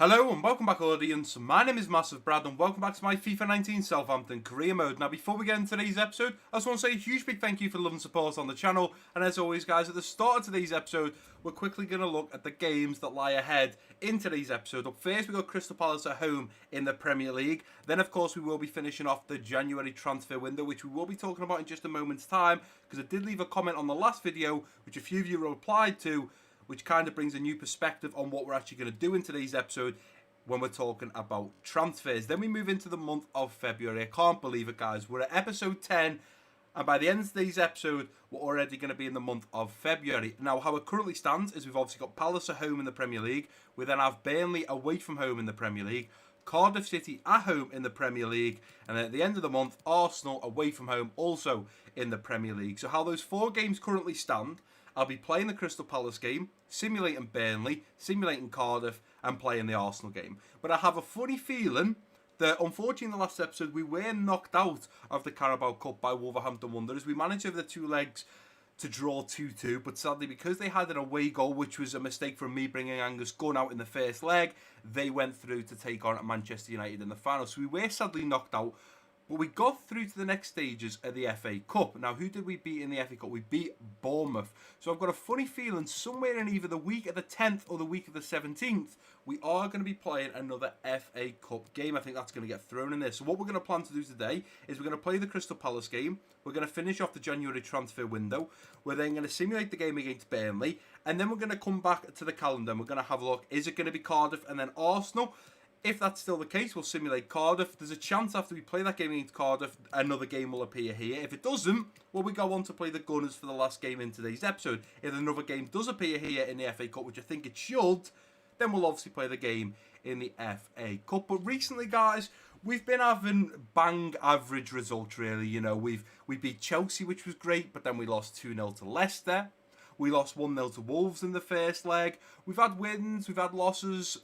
Hello and welcome back, audience. My name is MassiveBrad and welcome back to my FIFA 19 Southampton career mode. Now, before we get into today's episode, I just want to say a huge big thank you for the love and support on the channel. And as always, guys, at the start of today's episode, we're quickly going to look at the games that lie ahead in today's episode. Up first, we've got Crystal Palace at home in the Premier League. Then, of course, we will be finishing off the January transfer window, which we will be talking about in just a moment's time, because I did leave a comment on the last video, which a few of you replied to, which kind of brings a new perspective on what we're actually going to do in today's episode when we're talking about transfers. Then we move into the month of February. I can't believe it, guys. We're at episode 10, and by the end of today's episode, we're already going to be in the month of February. Now, how it currently stands is we've obviously got Palace at home in the Premier League. We then have Burnley away from home in the Premier League, Cardiff City at home in the Premier League, and then at the end of the month, Arsenal away from home also in the Premier League. So how those four games currently stand, I'll be playing the Crystal Palace game, simulating Burnley, simulating Cardiff, and playing the Arsenal game. But I have a funny feeling that, unfortunately, in the last episode, we were knocked out of the Carabao Cup by Wolverhampton Wanderers. We managed over the two legs to draw 2-2, but sadly, because they had an away goal, which was a mistake from me bringing Angus Gunn out in the first leg, they went through to take on Manchester United in the final. So we were sadly knocked out. But we got through to the next stages of the FA Cup. Now, who did we beat in the FA Cup? We beat Bournemouth. So I've got a funny feeling somewhere in either the week of the 10th or the week of the 17th, we are going to be playing another FA Cup game. I think that's going to get thrown in there. So what we're going to plan to do today is we're going to play the Crystal Palace game. We're going to finish off the January transfer window. We're then going to simulate the game against Burnley. And then we're going to come back to the calendar and we're going to have a look. Is it going to be Cardiff and then Arsenal? If that's still the case, we'll simulate Cardiff. There's a chance after we play that game against Cardiff, another game will appear here. If it doesn't, well, we go on to play the Gunners for the last game in today's episode. If another game does appear here in the FA Cup, which I think it should, then we'll obviously play the game in the FA Cup. But recently, guys, we've been having bang average results, really. You know, we beat Chelsea, which was great, but then we lost 2-0 to Leicester. We lost 1-0 to Wolves in the first leg. We've had wins, we've had losses.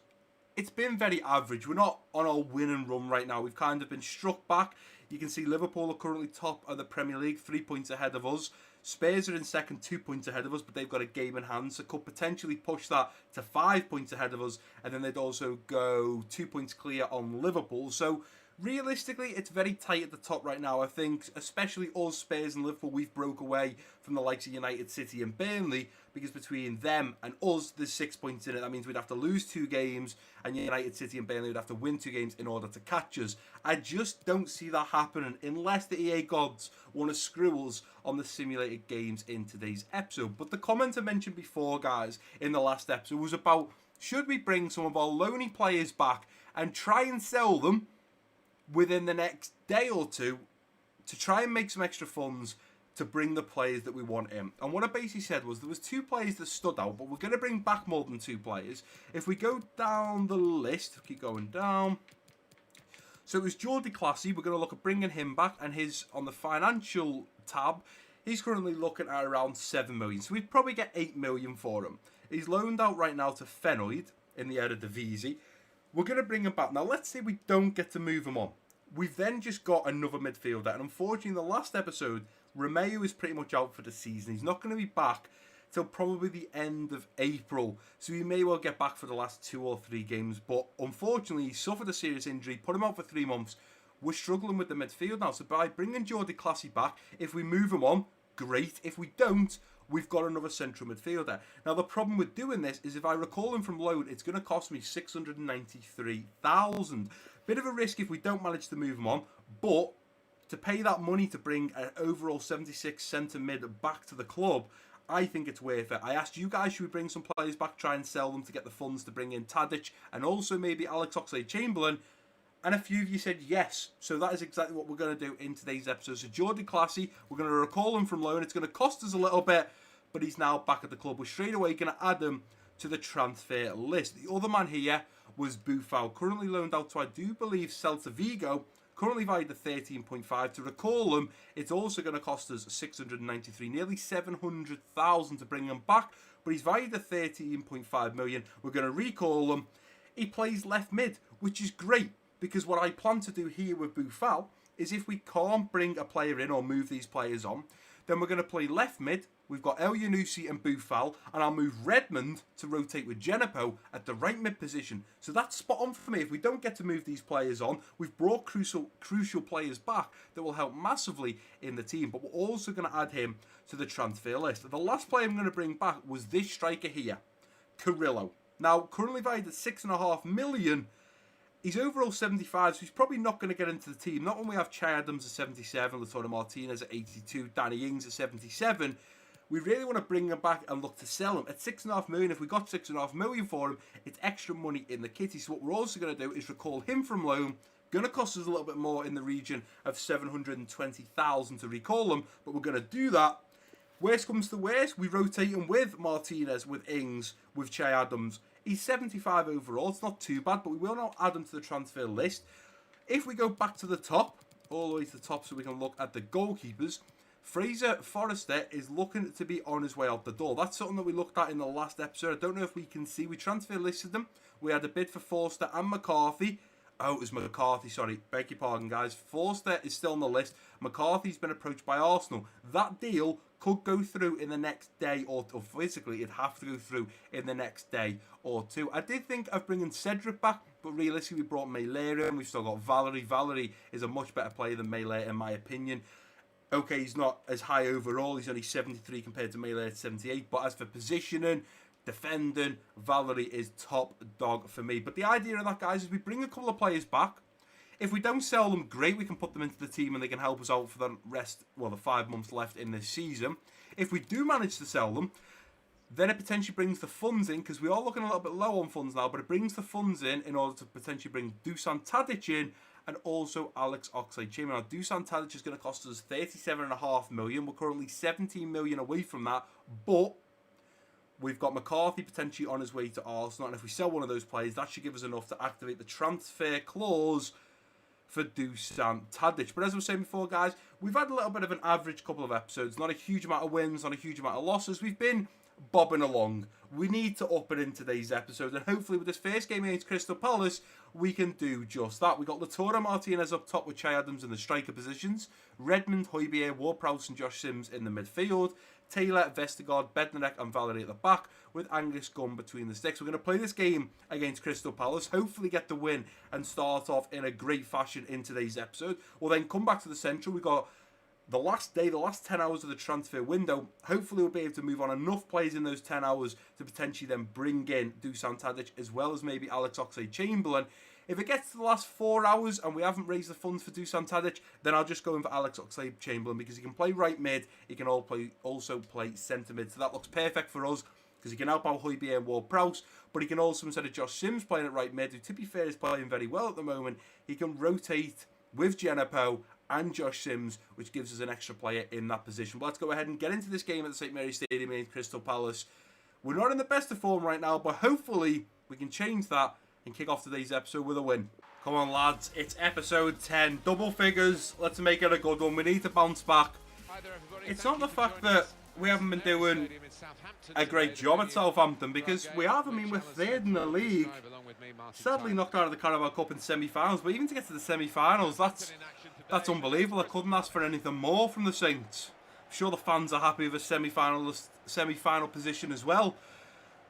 It's been very average. We're not on our winning run right now. We've kind of been struck back. You can see Liverpool are currently top of the Premier League, 3 points ahead of us. Spurs are in second, 2 points ahead of us, but they've got a game in hand, so could potentially push that to 5 points ahead of us, and then they'd also go 2 points clear on Liverpool. So realistically, it's very tight at the top right now. I think, especially us, Spurs and Liverpool, we've broke away from the likes of United, City and Burnley, because between them and us, there's 6 points in it. That means we'd have to lose 2 games, and United, City and Burnley would have to win 2 games in order to catch us. I just don't see that happening unless the EA gods want to screw us on the simulated games in today's episode. But the comment I mentioned before, guys, in the last episode was about, should we bring some of our loanee players back and try and sell them within the next day or two to try and make some extra funds to bring the players that we want in. And what I basically said was there was 2 players that stood out, but we're going to bring back more than 2 players. If we go down the list, keep going down. So it was Jordi Classy. We're going to look at bringing him back, and his on the financial tab, he's currently looking at around 7 million. So we'd probably get 8 million for him. He's loaned out right now to Fenoyd in the Eredivisie. We're going to bring him back. Now, let's say we don't get to move him on. We've then just got another midfielder. And unfortunately, in the last episode, Romeo is pretty much out for the season. He's not going to be back till probably the end of April. So he may well get back for the last 2 or 3 games. But unfortunately, he suffered a serious injury. Put him out for 3 months. We're struggling with the midfield now. So by bringing Jordi Classy back, if we move him on, great. If we don't, we've got another central midfielder. Now, the problem with doing this is if I recall him from loan, it's going to cost me 693,000. Bit of a risk if we don't manage to move him on, but to pay that money to bring an overall 76 centre mid back to the club, I think it's worth it. I asked you guys, should we bring some players back, try and sell them to get the funds to bring in Tadic and also maybe Alex Oxlade-Chamberlain? And a few of you said yes. So that is exactly what we're going to do in today's episode. So Jordi Classy, we're going to recall him from loan. It's going to cost us a little bit, but he's now back at the club. We're straight away going to add him to the transfer list. The other man here was Boufal, currently loaned out to, I do believe, Celta Vigo, currently valued at 13.5. To recall him, it's also going to cost us 693, nearly 700,000 to bring him back, but he's valued at 13.5 million. We're going to recall him. He plays left mid, which is great, because what I plan to do here with Boufal is if we can't bring a player in or move these players on, Then we're going to play left mid. We've got El Yunusi and Boufal, and I'll move Redmond to rotate with Genepo at the right mid position. So that's spot on for me. If we don't get to move these players on, we've brought crucial players back that will help massively in the team. But we're also going to add him to the transfer list. The last player I'm going to bring back was this striker here, Carrillo. Now, currently valued at $6.5 million. He's overall 75, so he's probably not going to get into the team. Not when we have Che Adams at 77, Lautaro Martinez at 82, Danny Ings at 77. We really want to bring him back and look to sell him. At $6.5 million, if we got $6.5 million for him, it's extra money in the kitty. So what we're also going to do is recall him from loan. Going to cost us a little bit more in the region of $720,000 to recall him, but we're going to do that. Worst comes to worst, we rotate him with Martinez, with Ings, with Che Adams. He's 75 overall. It's not too bad, but we will not add him to the transfer list. If we go back to the top, all the way to the top so we can look at the goalkeepers, Fraser Forrester is looking to be on his way out the door. That's something that we looked at in the last episode. I don't know if we can see. We transfer listed them. We had a bid for Forster and McCarthy. Oh, it was McCarthy, sorry. Beg your pardon, guys. Forster is still on the list. McCarthy's been approached by Arsenal. That deal could go through in the next day or physically it'd have to go through in the next day or two. I did think of bringing Cedric back, but realistically we brought Melee in. We've still got Valerie. Valerie is a much better player than Melee in my opinion. Okay, he's not as high overall. He's only 73 compared to Melee at 78. But as for positioning, defending, Valerie is top dog for me. But the idea of that, guys, is we bring a couple of players back. If we don't sell them, great. We can put them into the team and they can help us out for the rest, well, the 5 months left in this season. If we do manage to sell them, then it potentially brings the funds in, because we are looking a little bit low on funds now, but it brings the funds in order to potentially bring Dusan Tadic in and also Alex Oxlade-Chamberlain. Now, Dusan Tadic is going to cost us $37.5 million. We're currently $17 million away from that, but we've got McCarthy potentially on his way to Arsenal, and if we sell one of those players, that should give us enough to activate the transfer clause for Dusan Tadic. But as I was saying before, guys, we've had a little bit of an average couple of episodes. Not a huge amount of wins, not a huge amount of losses. We've been bobbing along. We need to up it in today's episode, and hopefully with this first game against Crystal Palace, we can do just that. We got Lautaro Martinez up top with Che Adams in the striker positions, Redmond, Højbjerg, Ward-Prowse and Josh Sims in the midfield, Taylor, Vestergaard, Bednarek and Valerie at the back, with Angus Gunn between the sticks. We're going to play this game against Crystal Palace, hopefully get the win and start off in a great fashion in today's episode. We'll then come back to the Central. We've got the last day, the last 10 hours of the transfer window. Hopefully we'll be able to move on enough players in those 10 hours to potentially then bring in Dusan Tadic as well as maybe Alex Oxlade-Chamberlain. If it gets to the last 4 hours and we haven't raised the funds for Dusan Tadic, then I'll just go in for Alex Oxlade-Chamberlain, because he can play right mid, he can also play centre mid. So that looks perfect for us, because he can help out Højbjerg and Ward-Prowse, but he can also, instead of Josh Sims playing at right mid, who to be fair is playing very well at the moment, he can rotate with Genepo and Josh Sims, which gives us an extra player in that position. But let's go ahead and get into this game at the St Mary's Stadium against Crystal Palace. We're not in the best of form right now, but hopefully we can change that and kick off today's episode with a win. Come on, lads. It's episode 10. Double figures. Let's make it a good one. We need to bounce back. It's not the fact that we haven't been doing a great job at Southampton, because we have. I mean, we're third in the league. Sadly knocked out of the Carabao Cup in semi-finals, but even to get to the semi-finals, that's unbelievable. I couldn't ask for anything more from the Saints. I'm sure the fans are happy with a semi-final position as well.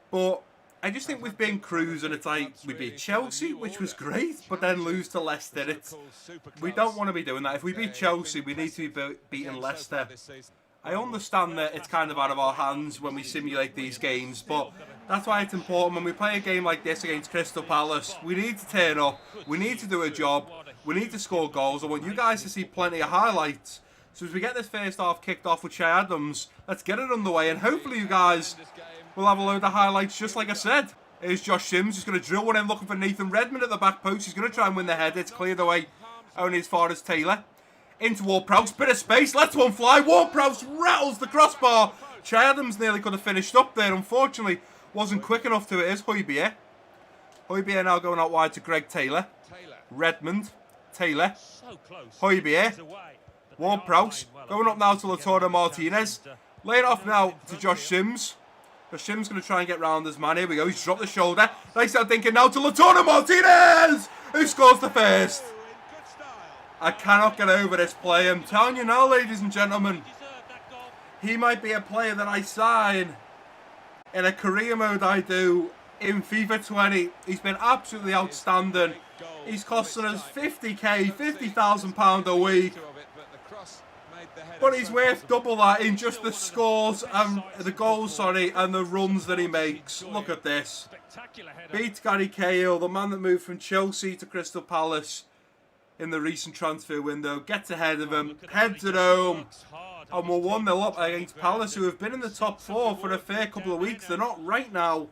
But I just think we've been cruising. It's like we beat Chelsea, which was great, but then lose to Leicester. We don't want to be doing that. If we beat Chelsea, we need to be beating Leicester. I understand that it's kind of out of our hands when we simulate these games, but that's why it's important when we play a game like this against Crystal Palace. We need to turn up. We need to do a job. We need to score goals. I want you guys to see plenty of highlights. So as we get this first half kicked off with Che Adams, let's get it underway, and hopefully you guys will have a load of highlights just like I said. Here's Josh Sims. He's going to drill one in looking for Nathan Redmond at the back post. He's going to try and win the header. It's cleared away only as far as Taylor. Into Ward-Prowse, bit of space, lets one fly. Ward-Prowse rattles the crossbar. Che Adams nearly could have finished up there. Unfortunately, wasn't quick enough to it. Is Højbjerg. Højbjerg now going out wide to Greg Taylor. Redmond, Taylor, Højbjerg, Ward-Prowse. Going up now to Lautaro Martinez. Laying off now to Josh Sims. Josh Sims going to try and get round his man. Here we go. He's dropped the shoulder. Nice out thinking now to Lautaro Martinez, who scores the first. I cannot get over this play. I'm telling you now, ladies and gentlemen. he might be a player that I sign in a career mode I do in FIFA 20. He's been absolutely outstanding. He's costing us 50k, £50,000 a week. But he's worth double that in just the scores and the goals, and the runs that he makes. Look at this. Beats Gary Cahill, the man that moved from Chelsea to Crystal Palace in the recent transfer window. Gets ahead of him, heads it home. And we're 1-0 up against Palace, who have been in the top 4 for a fair couple of weeks. They're not right now.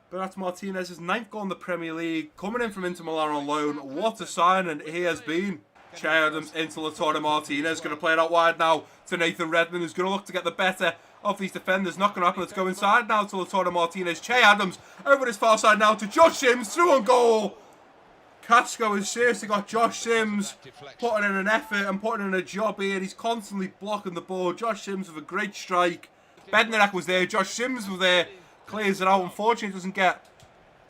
But that's Martinez's 9th goal in the Premier League. Coming in from Inter Milan on loan. What a signing he has been. Che Adams into Lautaro Martinez. Going to play it out wide now to Nathan Redmond, who's going to look to get the better of these defenders. Not going to happen. Let's go inside now to Lautaro Martinez. Che Adams over his far side now to Josh Sims. Through on goal. Casco has seriously got Josh Sims putting in an effort and putting in a job here. He's constantly blocking the ball. Josh Sims with a great strike. Bednarak was there. Josh Sims was there. Clears it out. Unfortunately, doesn't get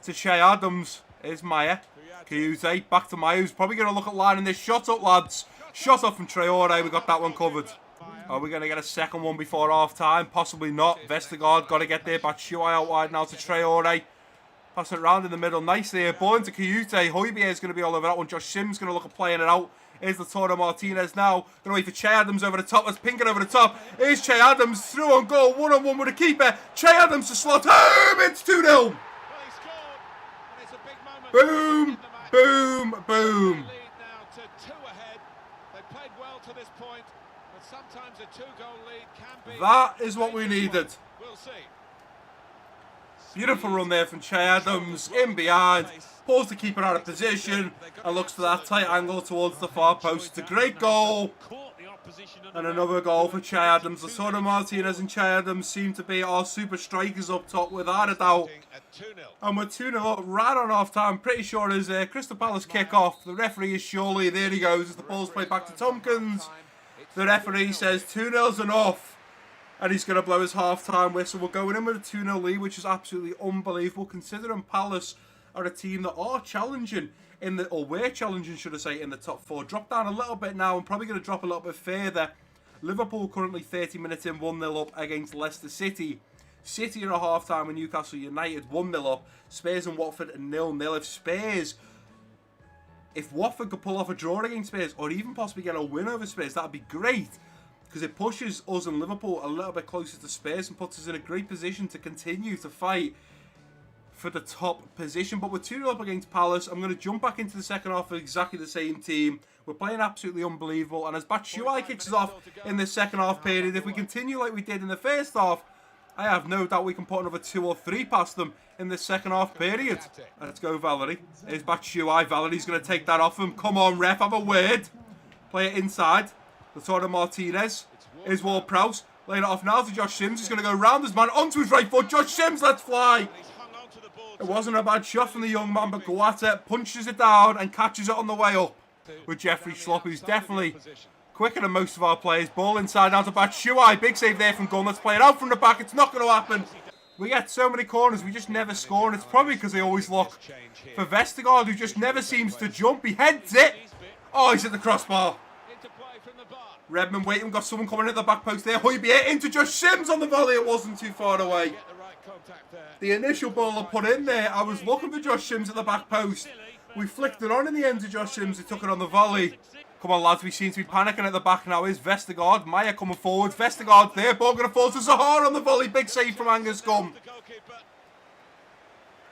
to Che Adams. Here's Maya. Kayuse back to Maya, who's probably going to look at lining this shot up, lads. Shot up from Traore. We got that one covered. Are we going to get a second one before half time? Possibly not. Vestergaard got to get there. Batshuayi out wide now to Traore. Passing it around in the middle nicely here. Ball into Kayute. Højbjerg is going to be all over that one. Josh Sims going to look at playing it out. Here's Lautaro Martinez now. Going to wait for Che Adams over the top. Let's ping it over the top. Here's Che Adams. Through on goal. 1-on-1 with the keeper. Che Adams to slot home. It's 2-0. Boom. Boom. Boom. That is what we needed. Beautiful run there from Che Adams, in behind, pulls the keeper out of position, and looks for that tight angle towards the far post. It's a great goal, and another goal for Che Adams. Lautaro Martinez and Che Adams seem to be our super strikers up top, without a doubt. And we're 2-0 up right on half time. Pretty sure it is a Crystal Palace kick off. The referee is surely, there he goes, as the ball's played back to Tompkins. The referee says 2-0's enough. And he's going to blow his half-time whistle. We're going in with a 2-0 lead, which is absolutely unbelievable, considering Palace are a team that are challenging we're challenging, should I say, in the top 4. Drop down a little bit now. I'm probably going to drop a little bit further. Liverpool currently 30 minutes in, 1-0 up against Leicester City. City are at half-time with Newcastle United, 1-0 up. Spurs and Watford are 0-0. If Watford could pull off a draw against Spurs, or even possibly get a win over Spurs, that'd be great. Because it pushes us and Liverpool a little bit closer to Spurs and puts us in a great position to continue to fight for the top position. But we're 2-0 up against Palace. I'm going to jump back into the second half of exactly the same team. We're playing absolutely unbelievable. And as Batshuayi kicks us off in the second half period, if we continue like we did in the first half, I have no doubt we can put another 2 or 3 past them in the second half period. Let's go, Valerie. Here's Batshuayi. Valerie's going to take that off him. Come on, ref, have a word. Play it inside. Lautaro Martinez. Here's Ward-Prowse. Laying it off now to Josh Sims. He's going to go round his man onto his right foot. Josh Sims, let's fly. It wasn't a bad shot from the young man, but Guata punches it down and catches it on the way up with Jeffrey Schlupp, who's definitely quicker than most of our players. Ball inside now to Batshuayi. Big save there from Gunn. Let's play it out from the back. It's not going to happen. We get so many corners, we just never score, and it's probably because they always look for Vestergaard, who just never seems to jump. He heads it. Oh, he's at the crossbar. Redmond waiting, got someone coming at the back post there. Højbjerg into Josh Sims on the volley. It wasn't too far away. The initial ball I put in there, I was looking for Josh Sims at the back post. We flicked it on in the end to Josh Sims. He took it on the volley. Come on, lads, we seem to be panicking at the back now. Is Vestergaard. Maya coming forward. Vestergaard there. Ball going to fall to Zaha on the volley. Big save from Angus Gunn.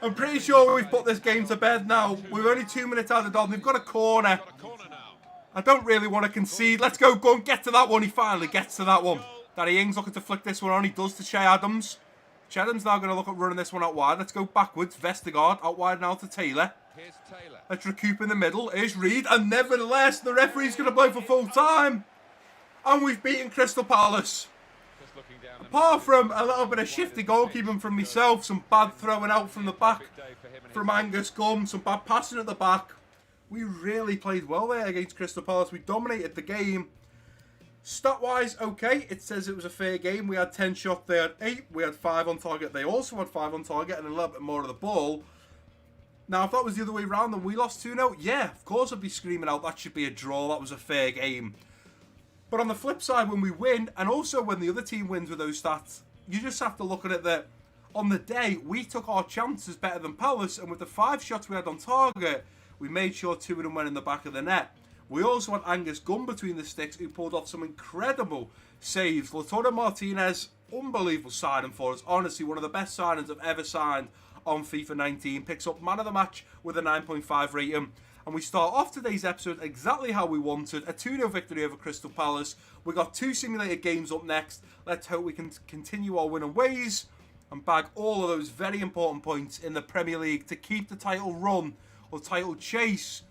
I'm pretty sure we've put this game to bed now. We're only 2 minutes out of the dot. They've got a corner. I don't really want to concede. Let's go, Gunn. Get to that one. He finally gets to that one. Danny Ings looking to flick this one on. He does to Che Adams. Che Adams now going to look at running this one out wide. Let's go backwards. Vestergaard out wide now to Taylor. Let's recoup in the middle. Here's Reed. And nevertheless, the referee's going to blow for full time. And we've beaten Crystal Palace. Apart from a little bit of shifty goalkeeping from myself, some bad throwing out from the back from Angus Gunn, some bad passing at the back, we really played well there against Crystal Palace. We dominated the game. Stat-wise, okay, it says it was a fair game. We had 10 shots, they had 8. We had 5 on target. They also had 5 on target and a little bit more of the ball. Now, if that was the other way around and we lost 2-0, yeah, of course I'd be screaming out that should be a draw. That was a fair game. But on the flip side, when we win, and also when the other team wins with those stats, you just have to look at it that on the day, we took our chances better than Palace, and with the 5 shots we had on target, we made sure 2 of them went in the back of the net. We also had Angus Gunn between the sticks, who pulled off some incredible saves. Lautaro Martinez, unbelievable signing for us. Honestly, one of the best signings I've ever signed on FIFA 19. Picks up man of the match with a 9.5 rating. And we start off today's episode exactly how we wanted. A 2-0 victory over Crystal Palace. We got 2 simulated games up next. Let's hope we can continue our winning ways and bag all of those very important points in the Premier League to keep the title run or title chase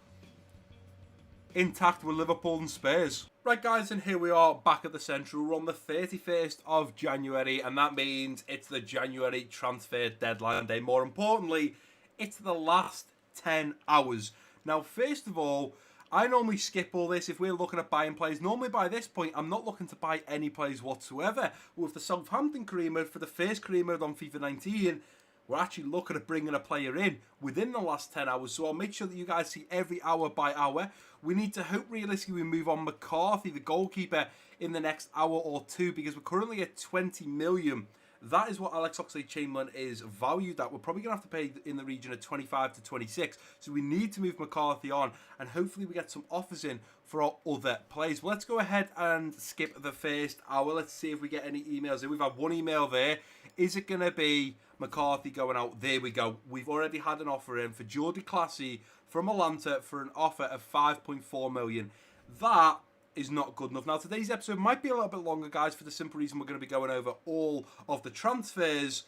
intact with Liverpool and Spurs. Right guys, and here we are back at the Central. We're on the 31st of January, and that means it's the January transfer deadline day. More importantly, it's the last 10 hours. Now, first of all, I normally skip all this if we're looking at buying players. Normally by this point, I'm not looking to buy any players whatsoever. With the Southampton career mode, for the first career mode on FIFA 19, we're actually looking at bringing a player in within the last 10 hours. So I'll make sure that you guys see every hour by hour. We need to hope realistically we move on McCarthy, the goalkeeper, in the next hour or two, because we're currently at 20 million. That is what Alex Oxlade-Chamberlain is valued at. We're probably going to have to pay in the region of 25 to 26. So we need to move McCarthy on, and hopefully we get some offers in for our other players. Well, let's go ahead and skip the first hour. Let's see if we get any emails in. We've had one email there. Is it going to be McCarthy going out? There we go. We've already had an offer in for Jordi Classy from Atlanta for an offer of 5.4 million. That is not good enough. Now, today's episode might be a little bit longer, guys, for the simple reason we're going to be going over all of the transfers.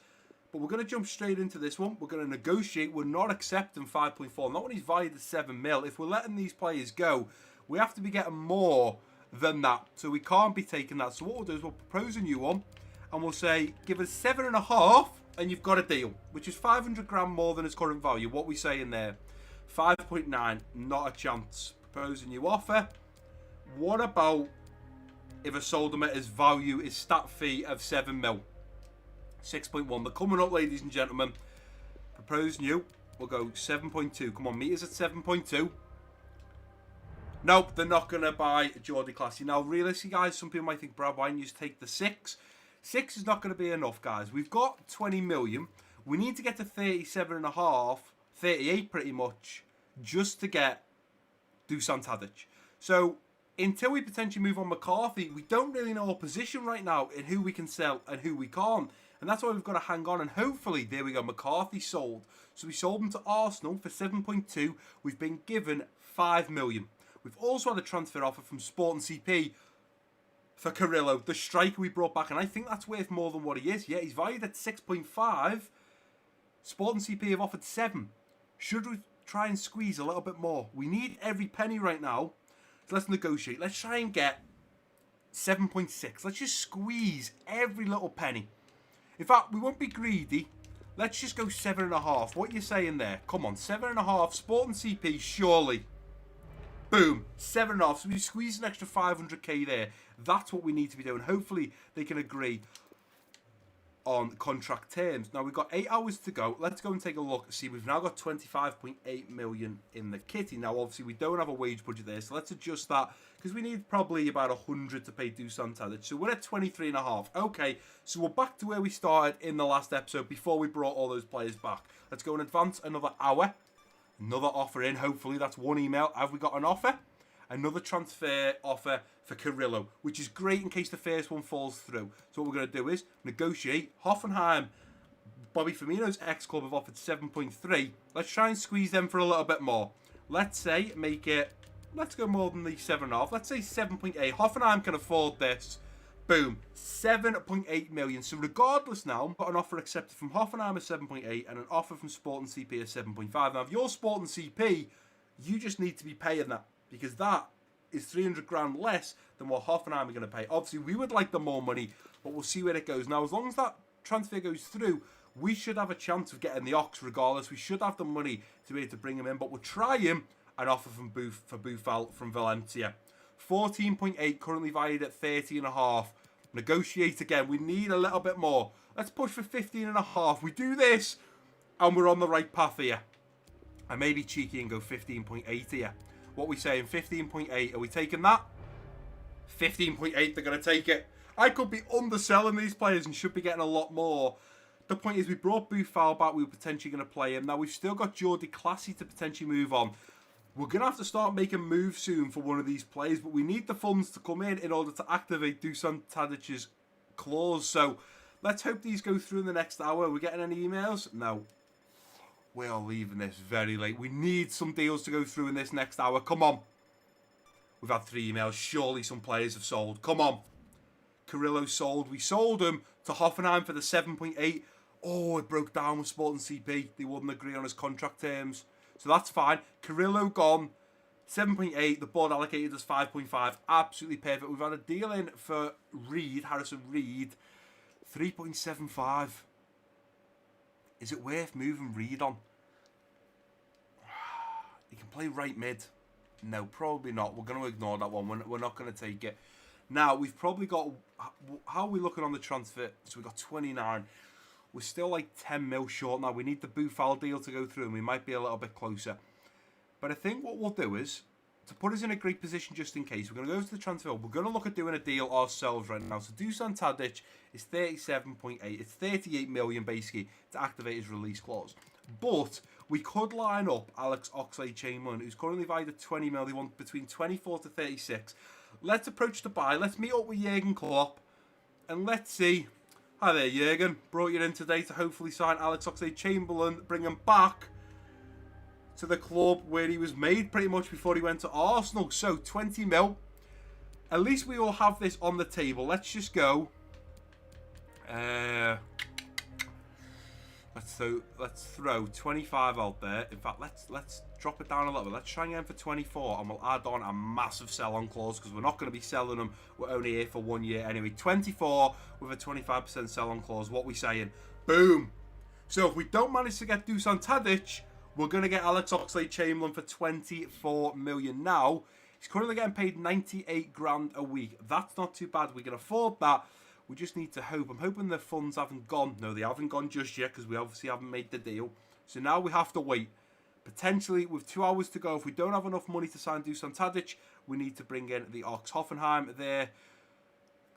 But we're going to jump straight into this one. We're going to negotiate. We're not accepting 5.4. Not when he's valued at 7 mil. If we're letting these players go, we have to be getting more than that. So we can't be taking that. So what we'll do is we'll propose a new one. And we'll say, give us 7.5 and you've got a deal. Which is 500 grand more than his current value. What we say in there? 5.9. Not a chance. Propose a new offer. What about if I sold him at his value, his stat fee of 7 mil? 6.1. They're coming up, ladies and gentlemen. Propose new. We'll go 7.2. Come on, meters at 7.2. Nope, they're not going to buy Jordi Classy. Now, realistically, guys, some people might think, Brad, why don't you just take the 6? 6 is not going to be enough, guys. We've got 20 million. We need to get to 37.5, 38 pretty much, just to get Dusan Tadic. So, until we potentially move on McCarthy, we don't really know our position right now in who we can sell and who we can't. And that's why we've got to hang on. And hopefully, there we go, McCarthy sold. So we sold him to Arsenal for 7.2. We've been given 5 million. We've also had a transfer offer from Sporting CP for Carrillo, the striker we brought back. And I think that's worth more than what he is. Yeah, he's valued at 6.5. Sporting CP have offered 7. Should we try and squeeze a little bit more? We need every penny right now. So let's negotiate. Let's try and get 7.6. Let's just squeeze every little penny. In fact, we won't be greedy. Let's just go 7.5. What are you saying there? Come on, 7.5. Sporting CP, surely. Boom, 7.5. So we squeeze an extra 500k there. That's what we need to be doing. Hopefully, they can agree on contract terms. Now, we've got 8 hours to go. Let's go and take a look. See, we've now got 25.8 million in the kitty. Now, obviously, we don't have a wage budget there, so let's adjust that because we need probably about 100 to pay Dusan Tadic. So we're at 23.5. Okay, so we're back to where we started in the last episode before we brought all those players back. Let's go and advance another hour. Another offer in. Hopefully, that's one email. Have we got an offer? Another transfer offer for Carrillo, which is great in case the first one falls through. So what we're going to do is negotiate. Hoffenheim, Bobby Firmino's ex-club, have offered 7.3. Let's try and squeeze them for a little bit more. Let's say make it, let's go more than the 7.5. Let's say 7.8. Hoffenheim can afford this. Boom. 7.8 million. So regardless now, I've got an offer accepted from Hoffenheim at 7.8 and an offer from Sporting CP at 7.5. Now, if you're Sporting CP, you just need to be paying that because that is 300 grand less than what Hoffenheim are going to pay. Obviously, we would like the more money, but we'll see where it goes. Now, as long as that transfer goes through, we should have a chance of getting the Ox regardless. We should have the money to be able to bring him in, but we'll try him an offer from Boufal from Valencia. 14.8, currently valued at 30.5. Negotiate again. We need a little bit more. Let's push for 15.5. We do this, and we're on the right path here. I may be cheeky and go 15.8 here. What are we saying? 15.8. Are we taking that? 15.8, they're going to take it. I could be underselling these players and should be getting a lot more. The point is, we brought Buffal back. We were potentially going to play him. Now, we've still got Jordi Classy to potentially move on. We're going to have to start making moves soon for one of these players, but we need the funds to come in order to activate Dusan Tadic's clause. So, let's hope these go through in the next hour. Are we getting any emails? No. We are leaving this very late. We need some deals to go through in this next hour. Come on. We've had 3 emails. Surely some players have sold. Come on. Carrillo sold. We sold him to Hoffenheim for the 7.8. Oh, it broke down with Sporting CP. They wouldn't agree on his contract terms. So that's fine. Carrillo gone. 7.8. The board allocated us 5.5. Absolutely perfect. We've had a deal in for Reed, Harrison Reed. 3.75. Is it worth moving Reed on? He can play right mid. No, probably not. We're going to ignore that one. We're not going to take it. Now, we've probably got... How are we looking on the transfer? So we've got 29. We're still like 10 mil short now. We need the Buffal deal to go through and we might be a little bit closer. But I think what we'll do is, to put us in a great position just in case, we're going to go to the transfer. We're going to look at doing a deal ourselves right now. So Dusan Tadic is 37.8. It's 38 million basically to activate his release clause. But we could line up Alex Oxlade-Chamberlain, who's currently valued at 20 mil. They want between 24 to 36. Let's approach the buy. Let's meet up with Jurgen Klopp. And let's see. Hi there, Jurgen. Brought you in today to hopefully sign Alex Oxlade-Chamberlain, bring him back to the club where he was made pretty much before he went to Arsenal. So, 20 mil. At least we all have this on the table. Let's just go. Let's throw 25 out there. In fact, let's drop it down a little bit. Let's try again for 24, and we'll add on a massive sell-on clause because we're not going to be selling them. We're only here for 1 year anyway. 24 with a 25% sell-on clause. What we saying? Boom. So if we don't manage to get Dusan Tadic, we're going to get Alex Oxlade-Chamberlain for 24 million. Now, he's currently getting paid 98 grand a week. That's not too bad. We can afford that. We just need to hope. I'm hoping the funds haven't gone. No, they haven't gone just yet because we obviously haven't made the deal. So now we have to wait. Potentially, with 2 hours to go, if we don't have enough money to sign Dusan Tadic, we need to bring in the Ox Hoffenheim there.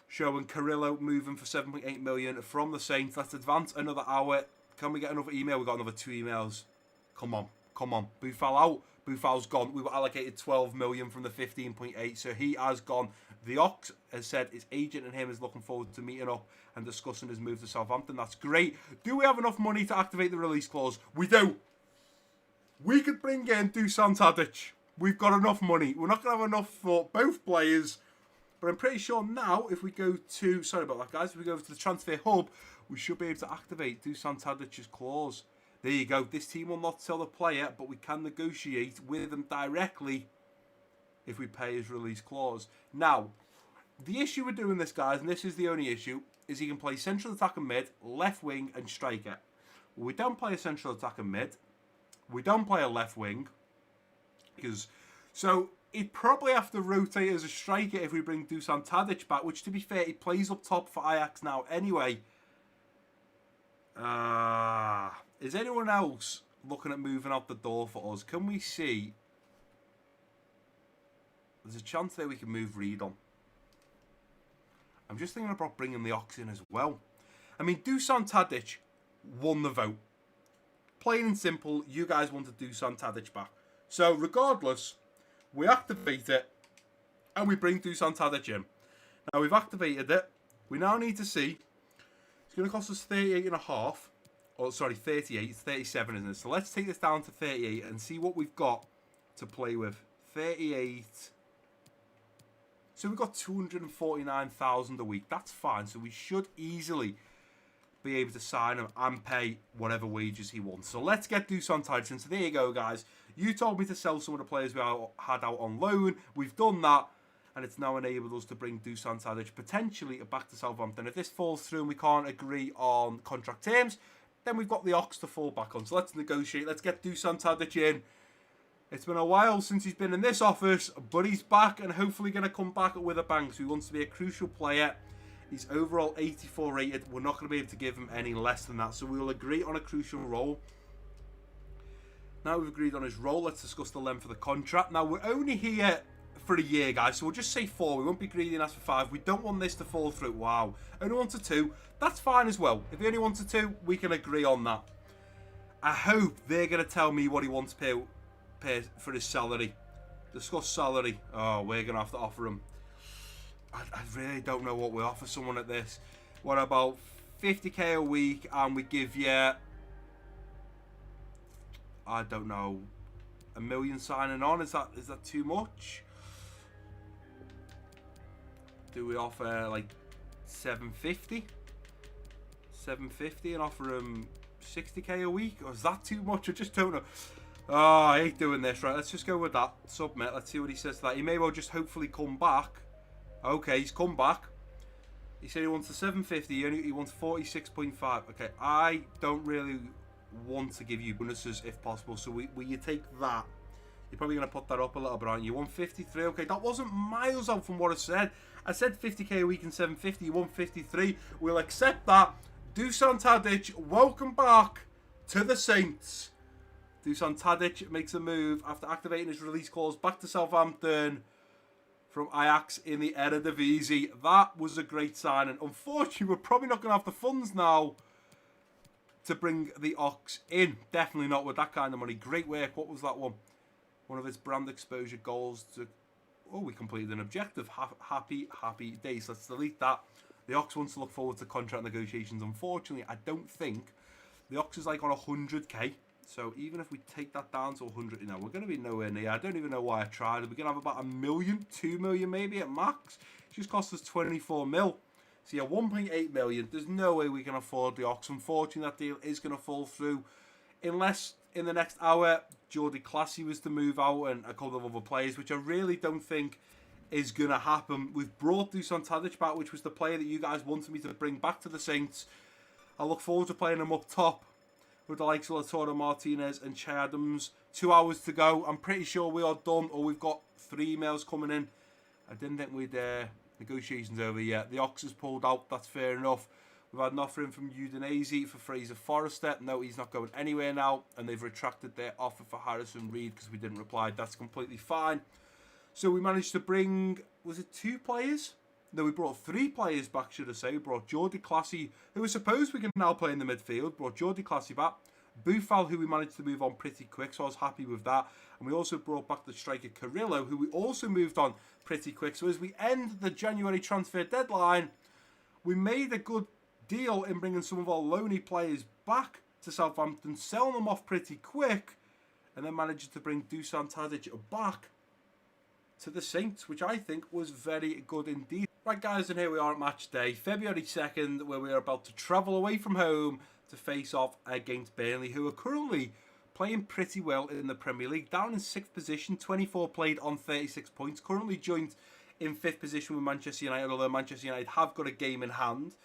Showing Carrillo moving for 7.8 million from the Saints. Let's advance another hour. Can we get another email? We've got another 2 emails. Come on. Come on. Buffal out. Buffal's gone. We were allocated 12 million from the 15.8, so he has gone. The Ox has said his agent and him is looking forward to meeting up and discussing his move to Southampton. That's great. Do we have enough money to activate the release clause? We do. We could bring in Dusan Tadic. We've got enough money. We're not going to have enough for both players, but I'm pretty sure now if we go to... Sorry about that, guys. If we go over to the transfer hub, we should be able to activate Dusan Tadic's clause. There you go. This team will not sell the player, but we can negotiate with them directly if we pay his release clause. Now, the issue with doing this, guys, and this is the only issue, is he can play central attacker mid, left wing, and striker. We don't play a central attacker mid. We don't play a left wing. So, he'd probably have to rotate as a striker if we bring Dusan Tadic back, which, to be fair, he plays up top for Ajax now anyway. Is anyone else looking at moving out the door for us? Can we see? There's a chance there we can move Reed on. I'm just thinking about bringing the Ox in as well. I mean, Dusan Tadic won the vote. Plain and simple, you guys wanted Dusan Tadic back. So, regardless, we activate it and we bring Dusan Tadic in. Now, we've activated it. We now need to see. It's going to cost us 38.5. Oh, sorry, 38. It's 37, isn't it? So let's take this down to 38 and see what we've got to play with. 38. So we've got 249,000 a week. That's fine. So we should easily be able to sign him and pay whatever wages he wants. So let's get Dusan Tadic. So there you go, guys. You told me to sell some of the players we had out on loan. We've done that. And it's now enabled us to bring Dusan Tadic potentially back to Southampton. If this falls through and we can't agree on contract terms, then we've got the Ox to fall back on. So let's negotiate. Let's get Dusan Tadic in. It's been a while since he's been in this office, but he's back and hopefully going to come back with a bang. So he wants to be a crucial player. He's overall 84 rated. We're not going to be able to give him any less than that. So we will agree on a crucial role. Now we've agreed on his role, let's discuss the length of the contract. Now we're only here for a year, guys, so we'll just say 4. We won't be greedy and ask for 5. We don't want this to fall through. Wow. Only wanted 2. That's fine as well. If he only wanted 2, we can agree on that. I hope they're going to tell me what he wants to pay for his salary. Discuss salary. Oh, we're going to have to offer him. I really don't know what we offer someone at this. What about 50k a week and we give you, I don't know, $1 million signing on? Is that too much? Do we offer like 750 and offer him 60k a week? Or is that too much? I just don't know. Oh, I hate doing this. Right, let's just go with that. Submit. Let's see what he says to that. He may well just hopefully come back. Okay, he's come back. He said he wants the 750. He wants 46.5. Okay, I don't really want to give you bonuses if possible. So will you take that? You're probably going to put that up a little bit, aren't you? 153. Okay, that wasn't miles out from what I said. I said 50k a week and 750. You want 53. We'll accept that. Dusan Tadic, welcome back to the Saints. Dusan Tadic makes a move after activating his release clause back to Southampton from Ajax in the Eredivisie. That was a great signing. Unfortunately, we're probably not going to have the funds now to bring the Ox in. Definitely not with that kind of money. Great work. What was that one? One of his brand exposure goals to... Oh, we completed an objective. Happy days. Let's delete that. The Ox wants to look forward to contract negotiations. Unfortunately, I don't think the Ox is like on 100k. So even if we take that down to 100, you know, we're going to be nowhere near. I don't even know why I tried. We're going to have about 1 million, 2 million maybe at max. It just cost us 24 mil. So yeah, 1.8 million. There's no way we can afford the Ox. Unfortunately, that deal is going to fall through. Unless in the next hour, Jordi Classy was to move out and a couple of other players, which I really don't think is going to happen. We've brought Dusan Tadic back, which was the player that you guys wanted me to bring back to the Saints. I look forward to playing him up top with the likes of Lautaro Martinez and Che Adams. 2 hours to go. I'm pretty sure we are done, or we've got 3 emails coming in. I didn't think we'd negotiations over yet. The Ox has pulled out. That's fair enough. We've had an offer in from Udinese for Fraser Forrester. No, he's not going anywhere now. And they've retracted their offer for Harrison Reed because we didn't reply. That's completely fine. So we managed to bring, was it 2 players? No, we brought 3 players back, should I say. We brought Jordi Classy, who we suppose we can now play in the midfield. Brought Jordi Classy back. Boufal, who we managed to move on pretty quick, so I was happy with that. And we also brought back the striker Carrillo, who we also moved on pretty quick. So as we end the January transfer deadline, we made a good deal in bringing some of our loaney players back to Southampton, selling them off pretty quick, and then managed to bring Dusan Tadic back to the Saints, which I think was very good indeed. Right, guys, and here we are at match day, February 2nd, where we are about to travel away from home to face off against Burnley, who are currently playing pretty well in the Premier League. Down in 6th position, 24 played on 36 points. Currently joined in 5th position with Manchester United, although Manchester United have got a game in hand.